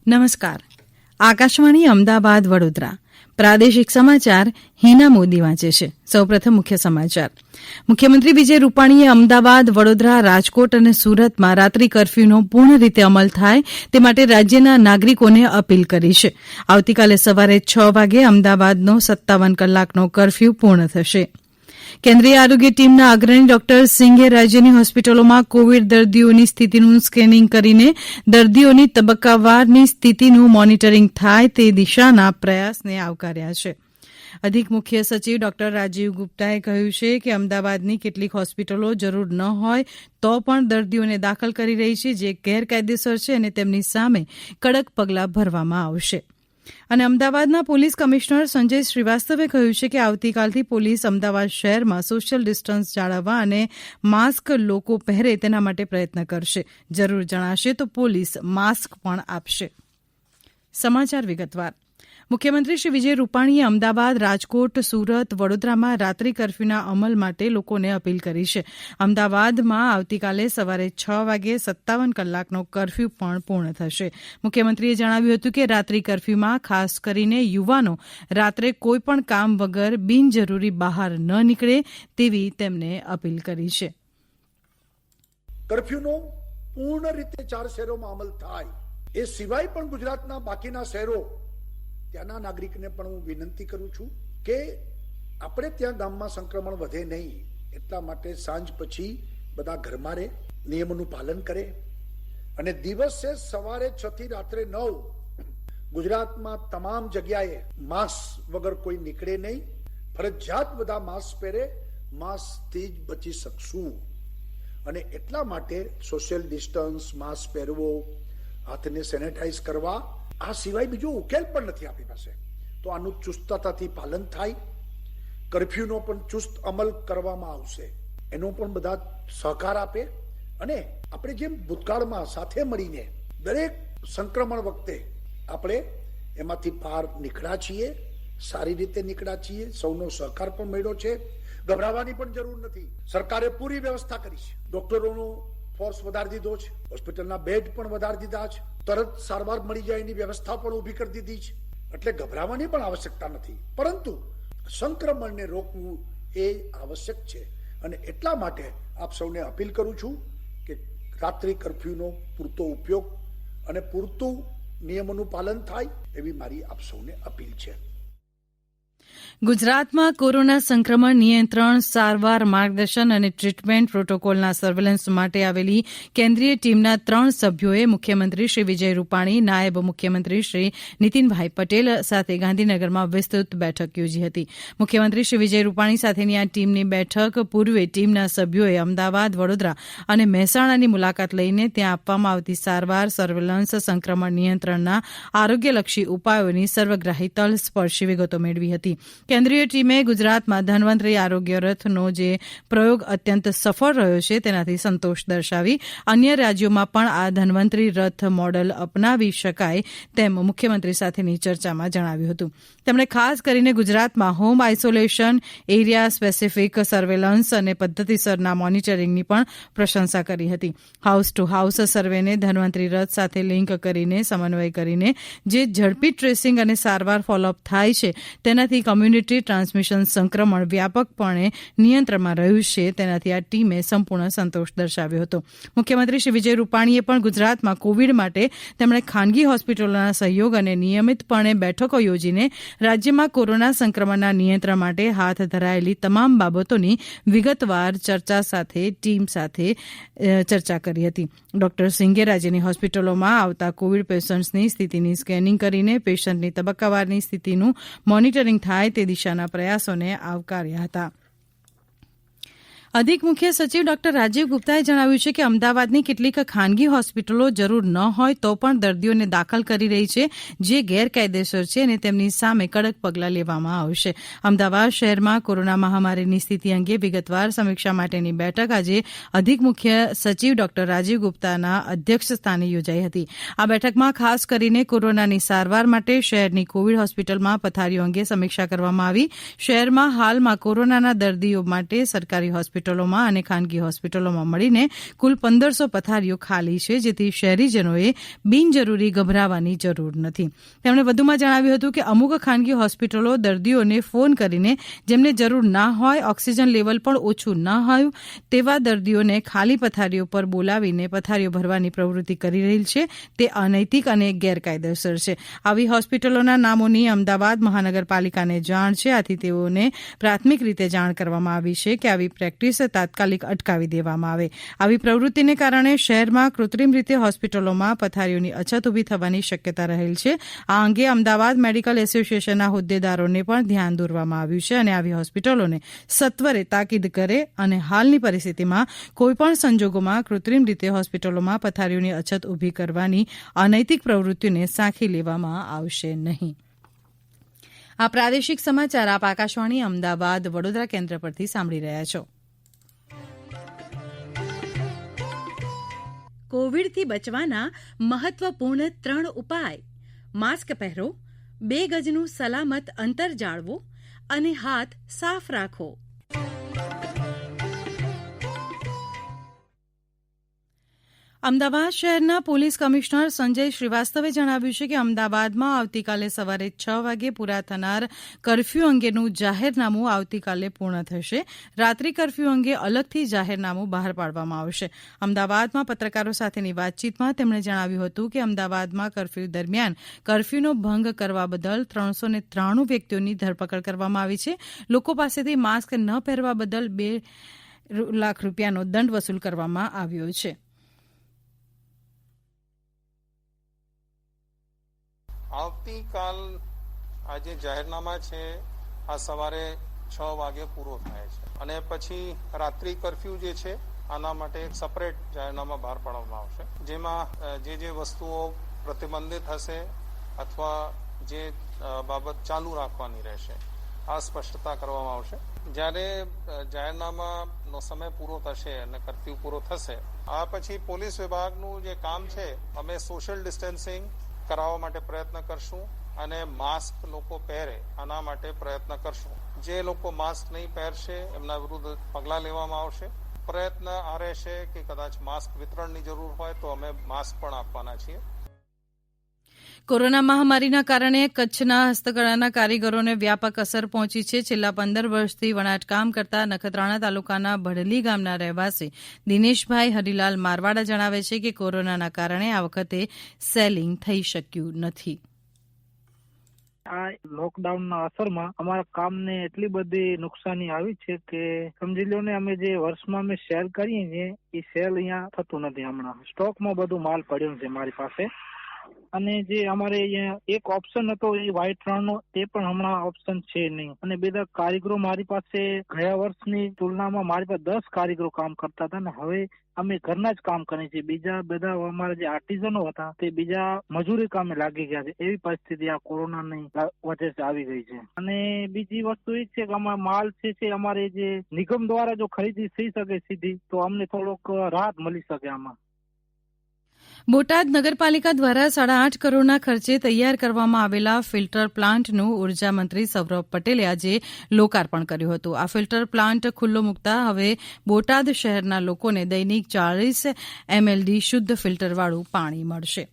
નમસ્કાર. આકાશવાણી અમદાવાદ વડોદરા પ્રાદેશિક સમાચાર હિના મોદી વાંચે છે. સૌપ્રથમ મુખ્ય સમાચાર. મુખ્યમંત્રી વિજય રૂપાણીએ અમદાવાદ, વડોદરા, રાજકોટ અને સુરતમાં રાત્રિ કરફ્યુનો પૂર્ણ રીતે અમલ થાય તે માટે રાજ્યના નાગરિકોને અપીલ કરી છે. આવતીકાલે સવારે 6 વાગે અમદાવાદનો 57 કલાકનો કરફ્યુ પૂર્ણ થશે. કેન્દ્રીય આરોગ્ય ટીમના અગ્રણી ડોક્ટર સિંઘે રાજ્યની હોસ્પિટલોમાં કોવિડ દર્દીઓની સ્થિતિનું સ્કેનિંગ કરીને દર્દીઓની તબક્કાવારની સ્થિતિનું મોનિટરિંગ થાય તે દિશાના પ્રયાસને આવકાર્યા છે. અધિક મુખ્ય સચિવ ડોક્ટર રાજીવ ગુપ્તાએ કહ્યું છે કે અમદાવાદની કેટલીક હોસ્પિટલો જરૂર ન હોય તો પણ દર્દીઓને દાખલ કરી રહી છે, જે ગેરકાયદેસર છે અને તેમની સામે કડક પગલાં ભરવામાં આવશે. અને અમદાવાદના પોલીસ કમિશનર સંજય શ્રીવાસ્તવે કહ્યું છે કે આવતીકાલથી પોલીસ અમદાવાદ શહેરમાં સોશિયલ ડિસ્ટન્સ જાળવવા અને માસ્ક લોકો પહેરે તેના માટે પ્રયત્ન કરશે. જરૂર જણાશે તો પોલીસ માસ્ક પણ આપશે. સમાચાર વિગતવાર. મુખ્યમંત્રી શ્રી વિજય રૂપાણીએ અમદાવાદ, રાજકોટ, સુરત, વડોદરામાં રાત્રિ કરફ્યુના અમલ માટે લોકોને અપીલ કરી છે. અમદાવાદમાં આવતીકાલે સવારે 6 વાગે 57 કલાકનો કરફ્યુ પણ પૂર્ણ થશે. મુખ્યમંત્રીએ જણાવ્યું હતું કે રાત્રિ કરફ્યુમાં ખાસ કરીને યુવાનો રાત્રે કોઈપણ કામ વગર બિનજરૂરી બહાર ન નીકળે તેવી તેમને અપીલ કરી છે. કરફ્યુનો પૂર્ણ રીતે 4 શહેરોમાં અમલ થાય એ સિવાય પણ ગુજરાતના બાકીના શહેરો ત્યાંના નાગરિકને પણ હું વિનંતી કરું છું કે આપણે ત્યાં ગામમાં સંક્રમણ વધે નહીં, એટલા માટે સાંજ પછી બધા ઘરમાં રહે, નિયમોનું પાલન કરે અને દિવસે સવારે 6 થી રાત્રે 9 ગુજરાતમાં તમામ જગ્યાએ માસ્ક વગર કોઈ નીકળે નહીં. ફરજિયાત બધા માસ્ક પહેરે, માસ્કથી જ બચી શકશું. અને એટલા માટે સોશિયલ ડિસ્ટન્સ, માસ્ક પહેરવો, હાથને સેનેટાઈઝ કરવા, આ સિવાય બીજો ઉકેલ પણ નથી આપણી પાસે. તો આનું ચુસ્તતાથી પાલન થાય, કરફ્યુનો પણ ચુસ્ત અમલ કરવામાં આવશે, એનો પણ બધા સહકાર આપે અને આપણે જેમ ભૂતકાળમાં સાથે મળીને દરેક સંક્રમણ વખતે આપણે એમાંથી બહાર નીકળ્યા છીએ, સારી રીતે નીકળ્યા છીએ, સૌનો સહકાર પણ મળ્યો છે. ગભરાવાની પણ જરૂર નથી. સરકારે પૂરી વ્યવસ્થા કરી છે. ડોક્ટરોનો ફોર્સ વધારી દીધો છે, હોસ્પિટલના બેડ પણ વધારી દીધા છે, તરત સારવાર મળી જાય એની વ્યવસ્થા પણ ઊભી કરી દીધી છે. એટલે ગભરાવાની પણ આવશ્યકતા નથી, પરંતુ સંક્રમણને રોકવું એ આવશ્યક છે. અને એટલા માટે આપ સૌને અપીલ કરું છું કે રાત્રિ કરફ્યુનો પૂરતો ઉપયોગ અને પૂરતું નિયમોનું પાલન થાય એવી મારી આપ સૌને અપીલ છે. ગુજરાતમાં કોરોના સંક્રમણ નિયંત્રણ, સારવાર, માર્ગદર્શન અને ટ્રીટમેન્ટ પ્રોટોકોલના સર્વેલન્સ માટે આવેલી કેન્દ્રીય ટીમના 3 સભ્યોએ મુખ્યમંત્રી શ્રી વિજય રૂપાણી, નાયબ મુખ્યમંત્રી શ્રી નીતિનભાઈ પટેલ સાથે ગાંધીનગરમાં વિસ્તૃત બેઠક યોજી હતી. મુખ્યમંત્રી શ્રી વિજય રૂપાણી સાથેની આ ટીમની બેઠક પૂર્વે ટીમના સભ્યોએ અમદાવાદ, વડોદરા અને મહેસાણાની મુલાકાત લઈને ત્યાં આપવામાં આવતી સારવાર, સર્વેલન્સ, સંક્રમણ નિયંત્રણના આરોગ્યલક્ષી ઉપાયોની સર્વગ્રાહી તલસ્પર્શી વિગતો મેળવી હતી. કેન્દ્રીય ટીમે ગુજરાતમાં ધન્વંતરી આરોગ્ય રથનો જે પ્રયોગ અત્યંત સફળ રહ્યો છે તેનાથી સંતોષ દર્શાવી અન્ય રાજ્યોમાં પણ આ ધન્વંતરી રથ મોડલ અપનાવી શકાય તેમ મુખ્યમંત્રી સાથેની ચર્ચામાં જણાવ્યું હતું. તેમણે ખાસ કરીને ગુજરાતમાં home isolation, area specific surveillance અને પદ્ધતિસરના મોનિટરિંગની પણ પ્રશંસા કરી હતી. હાઉસ ટુ હાઉસ સર્વેને ધન્વંતરી રથ સાથે લિંક કરીને સમન્વય કરીને જે ઝડપી ટ્રેસિંગ અને સારવાર ફોલોઅપ થાય છે તેનાથી કોમ્યુનિટી ટ્રાન્સમિશન સંક્રમણ વ્યાપકપણે નિયંત્રણમાં રહ્યું છે, તેનાથી આ ટીમે સંપૂર્ણ સંતોષ દર્શાવ્યો હતો. મુખ્યમંત્રી શ્રી વિજય રૂપાણીએ પણ ગુજરાતમાં કોવિડ માટે તેમણે ખાનગી હોસ્પિટલોના સહયોગ અને નિયમિતપણે બેઠકો યોજીને રાજ્યમાં કોરોના સંક્રમણના નિયંત્રણ માટે હાથ ધરાયેલી તમામ બાબતોની વિગતવાર ટીમ સાથે ચર્ચા કરી હતી. ડોક્ટર સિંઘે રાજ્યની હોસ્પિટલોમાં આવતા કોવિડ પેશન્ટ્સની સ્થિતિની સ્કેનિંગ કરીને પેશન્ટની તબક્કાવારની સ્થિતિનું મોનિટરિંગ થાય તે દિશાના પ્રયાસોને આવકાર્યા હતા. અધિક મુખ્ય સચિવ ડોક્ટર રાજીવ ગુપ્તાએ જણાવ્યું છે કે અમદાવાદની કેટલીક ખાનગી હોસ્પિટલો જરૂર ન હોય તો પણ દર્દીઓને દાખલ કરી રહી છે, જે ગેરકાયદેસર છે અને તેમની સામે કડક પગલાં લેવામાં આવશે. અમદાવાદ શહેરમાં કોરોના મહામારીની સ્થિતિ અંગે વિગતવાર સમીક્ષા માટેની બેઠક આજે અધિક મુખ્ય સચિવ ડોક્ટર રાજીવ ગુપ્તાના અધ્યક્ષસ્થાને યોજાઈ હતી. આ બેઠકમાં ખાસ કરીને કોરોનાની સારવાર માટે શહેરની કોવિડ હોસ્પિટલમાં પથારીઓ અંગે સમીક્ષા કરવામાં આવી. શહેરમાં હાલમાં કોરોનાના દર્દીઓ માટે સરકારી હોસ્પિટલ હોસ્પિટલોમાં અને ખાનગી હોસ્પિટલોમાં મળીને કુલ 1500 પથારીઓ ખાલી છે, જેથી શહેરીજનોએ બિનજરૂરી ગભરાવાની જરૂર નથી. તેમણે વધુમાં જણાવ્યું હતું કે અમુક ખાનગી હોસ્પિટલો દર્દીઓને ફોન કરીને જેમને જરૂર ના હોય, ઓક્સિજન લેવલ પણ ઓછું ના હોય તેવા દર્દીઓને ખાલી પથારીઓ પર બોલાવીને પથારીઓ ભરવાની પ્રવૃત્તિ કરી રહી છે. તે અનૈતિક અને ગેરકાયદેસર છે. આવી હોસ્પિટલોના નામોની અમદાવાદ મહાનગરપાલિકાને જાણ છે. આથી તેઓને પ્રાથમિક રીતે જાણ કરવામાં આવી છે કે આવી પ્રેક્ટિસ તાત્કાલિક અટકાવી દેવામાં આવે. આવી પ્રવૃત્તિને કારણે શહેરમાં કૃત્રિમ રીતે હોસ્પિટલોમાં પથારીઓની અછત ઊભી થવાની શક્યતા રહેલ છે. આ અંગે અમદાવાદ મેડિકલ એસોસિએશનના હોદ્દેદારોને પણ ધ્યાન દોરવામાં આવ્યું છે અને આવી હોસ્પિટલોને સત્વરે તાકીદ કરે અને હાલની પરિસ્થિતિમાં કોઈપણ સંજોગોમાં કૃત્રિમ રીતે હોસ્પિટલોમાં પથારીઓની અછત ઊભી કરવાની અનૈતિક પ્રવૃત્તિઓને સાંખી લેવામાં આવશે નહીં. આ પ્રાદેશિક સમાચાર આપ આકાશવાણી અમદાવાદ વડોદરા કેન્દ્ર પરથી સાંભળી રહ્યા છો. કોવિડથી બચવાના મહત્વપૂર્ણ 3 ઉપાય: માસ્ક પહેરો, 2 ગજનું સલામત અંતર જાળવો અને હાથ સાફ રાખો. અમદાવાદ શહેરના પોલીસ કમિશનર સંજય શ્રીવાસ્તવે જણાવ્યું છે કે અમદાવાદમાં આવતીકાલે સવારે 6 વાગે પૂરા થનાર કરફ્યુ અંગેનું જાહેરનામું આવતીકાલે પૂર્ણ થશે. રાત્રિ કરફ્યુ અંગે અલગથી જાહેરનામું બહાર પાડવામાં આવશે. અમદાવાદમાં પત્રકારો સાથેની વાતચીતમાં તેમણે જણાવ્યું હતું કે અમદાવાદમાં કરફ્યુ દરમિયાન કરફ્યુનો ભંગ કરવા બદલ 393 વ્યક્તિઓની ધરપકડ કરવામાં આવી છે. લોકો પાસેથી માસ્ક ન પહેરવા બદલ 2 લાખ રૂપિયાનો દંડ વસૂલ કરવામાં આવ્યો છે. આવતીકાલ આજે જાહેરનામા છે આ સવારે 6 વાગે પૂરો થાય છે અને પછી રાત્રિ કરફ્યુ જે છે આના માટે એક સેપરેટ જાહેરનામા બહાર પાડવામાં આવશે, જેમાં જે વસ્તુઓ પ્રતિબંધિત હશે અથવા જે બાબત ચાલુ રાખવાની રહેશે આ સ્પષ્ટતા કરવામાં આવશે. જ્યારે જાહેરનામાનો સમય પૂરો થશે અને કરફ્યુ પૂરો થશે આ પછી પોલીસ વિભાગનું જે કામ છે અમે સોશિયલ ડિસ્ટન્સિંગ કરાવવા માટે પ્રયત્ન કરશું અને માસ્ક લોકો પહેરે આના માટે પ્રયત્ન કરશું. જે લોકો માસ્ક નહીં પહેરશે એમના વિરુદ્ધ પગલાં લેવામાં આવશે. પ્રયત્ન આ રહેશે કે કદાચ માસ્ક વિતરણની જરૂર હોય તો અમે માસ્ક પણ આપવાના છીએ. કોરોના મહામારીના કારણે કચ્છના હસ્તકળાના કારીગરોને વ્યાપક અસર પહોંચી છે. છેલ્લા 15 વર્ષથી વણાટકામ કરતા નખત્રાણા તાલુકાના ભડલી ગામના રહેવાસી દિનેશભાઈ હરિલાલ મારવાડા જણાવે છે કે કોરોનાના કારણે આ વખતે સેલિંગ થઈ શક્યું નથી. આ લોકડાઉનના અસરમાં અમારા કામને એટલી બધી નુકસાની આવી છે કે સમજી લો ને અમે જે વર્ષમાં અમે સેલ કરીએ છીએ એ સેલ અહીંયા થતું નથી. હમણાં સ્ટોકમાં બધું માલ પડ્યો છે મારી પાસે અને જે અમારે અહીંયા એક ઓપ્શન હતો એ વ્હાઇટ રણનો તે પણ હમણાં ઓપ્શન છે નહીં. અને બધા કારીગરો મારી પાસે ગયા વર્ષની તુલનામાં મારી પાસે 10 કારીગરો કામ કરતા હતા ને હવે અમે ઘરના જ કામ કરીએ છીએ. બીજા બધા અમારા જે આર્ટિઝનો હતા તે બીજા મજૂરી કામે લાગી ગયા છે. એવી પરિસ્થિતિ આ કોરોનાની વજહથી આવી ગઈ છે. અને બીજી વસ્તુ એ છે કે અમારા માલ છે અમારે જે નિગમ દ્વારા જો ખરીદી થઈ શકે સીધી તો અમને થોડોક રાહત મળી શકે આમાં. બોટાદ નગરપાલિકા દ્વારા 8.5 કરોડના ખર્ચે તૈયાર કરવામાં આવેલા ફિલ્ટર પ્લાન્ટનું ઉર્જા મંત્રી સૌરભ પટેલે આજે લોકાર્પણ કર્યું હતું. આ ફિલ્ટર પ્લાન્ટ ખુલ્લો મૂકતા હવે બોટાદ શહેરના લોકોને દૈનિક 40 MLD શુદ્ધ ફિલ્ટરવાળું પાણી મળશે.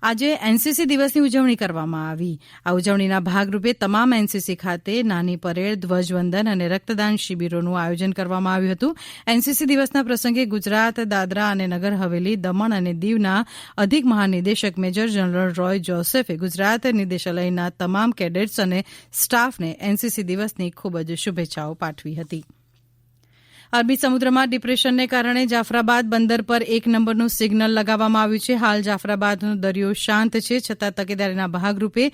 આજે એનસીસી દિવસની ઉજવણી કરવામાં આવી. આ ઉજવણીના ભાગરૂપે તમામ એનસીસી ખાતે નાની પરેડ, ધ્વજવંદન અને રક્તદાન શિબિરોનું આયોજન કરવામાં આવ્યું હતું. એનસીસી દિવસના પ્રસંગે ગુજરાત, દાદરા અને નગર હવેલી, દમણ અને દીવના અધિક મહાનિદેશક મેજર જનરલ રોય જોસેફે ગુજરાત નિદેશાલયના તમામ કેડેટ્સ અને સ્ટાફને એનસીસી દિવસની ખૂબ જ શુભેચ્છાઓ પાઠવી હતી. અરબી સમુદ્રમાં ડિપ્રેશનને કારણે જાફરાબાદ બંદર પર 1 નંબરનું સિગ્નલ લગાવવામાં આવ્યું છે. હાલ જાફરાબાદનો દરિયો શાંત છે, છતાં તકેદારીના ભાગરૂપે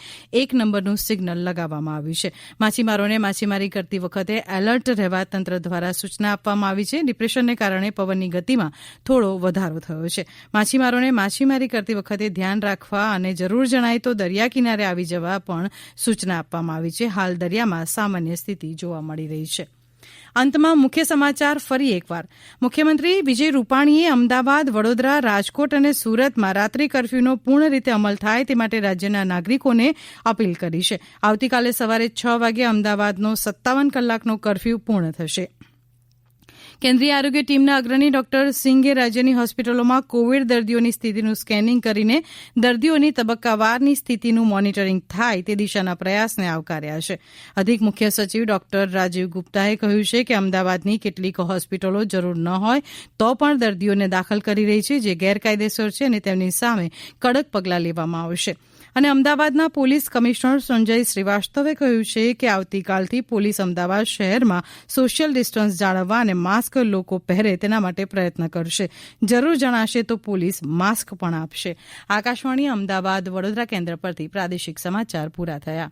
1 નંબરનું સિગ્નલ લગાવવામાં આવ્યું છે. માછીમારોને માછીમારી કરતી વખતે એલર્ટ રહેવા તંત્ર દ્વારા સૂચના આપવામાં આવી છે. ડિપ્રેશનને કારણે પવનની ગતિમાં થોડો વધારો થયો છે. માછીમારોને માછીમારી કરતી વખતે ધ્યાન રાખવા અને જરૂર જણાય તો દરિયા કિનારે આવી જવા પણ સૂચના આપવામાં આવી છે. હાલ દરિયામાં સામાન્ય સ્થિતિ જોવા મળી રહી છે. અંતમાં મુખ્ય સમાચાર ફરી એકવાર. મુખ્યમંત્રી વિજય રૂપાણીએ અમદાવાદ, વડોદરા, રાજકોટ અને સુરતમાં રાત્રિ કરફ્યુનો પૂર્ણ રીતે અમલ થાય તે માટે રાજ્યના નાગરિકોને અપીલ કરી છે. આવતીકાલે સવારે 6 વાગે અમદાવાદનો 57 કલાકનો કરફ્યુ પૂર્ણ થશે. કેન્દ્રીય આરોગ્ય ટીમના અગ્રણી ડોક્ટર સિંઘે રાજ્યની હોસ્પિટલોમાં કોવિડ દર્દીઓની સ્થિતિનું સ્કેનિંગ કરીને દર્દીઓની તબક્કાવારની સ્થિતિનું મોનિટરિંગ થાય તે દિશાના પ્રયાસને આવકાર્યા છે. અધિક મુખ્ય સચિવ ડોક્ટર રાજીવ ગુપ્તાએ કહ્યું છે કે અમદાવાદની કેટલીક હોસ્પિટલો જરૂર ન હોય તો પણ દર્દીઓને દાખલ કરી રહી છે, જે ગેરકાયદેસર છે અને તેમની સામે કડક પગલાં લેવામાં આવશે. અને અમદાવાદના પોલીસ કમિશનર સંજય શ્રીવાસ્તવે કહ્યું છે કે આવતીકાલથી પોલીસ અમદાવાદ શહેરમાં સોશિયલ ડિસ્ટન્સ જાળવવા અને માસ્ક લોકો પહેરે તેના માટે પ્રયત્ન કરશે. જરૂર જણાશે તો પોલીસ માસ્ક પણ આપશે. આકાશવાણી અમદાવાદ વડોદરા કેન્દ્ર પરથી પ્રાદેશિક સમાચાર પૂરા થયા.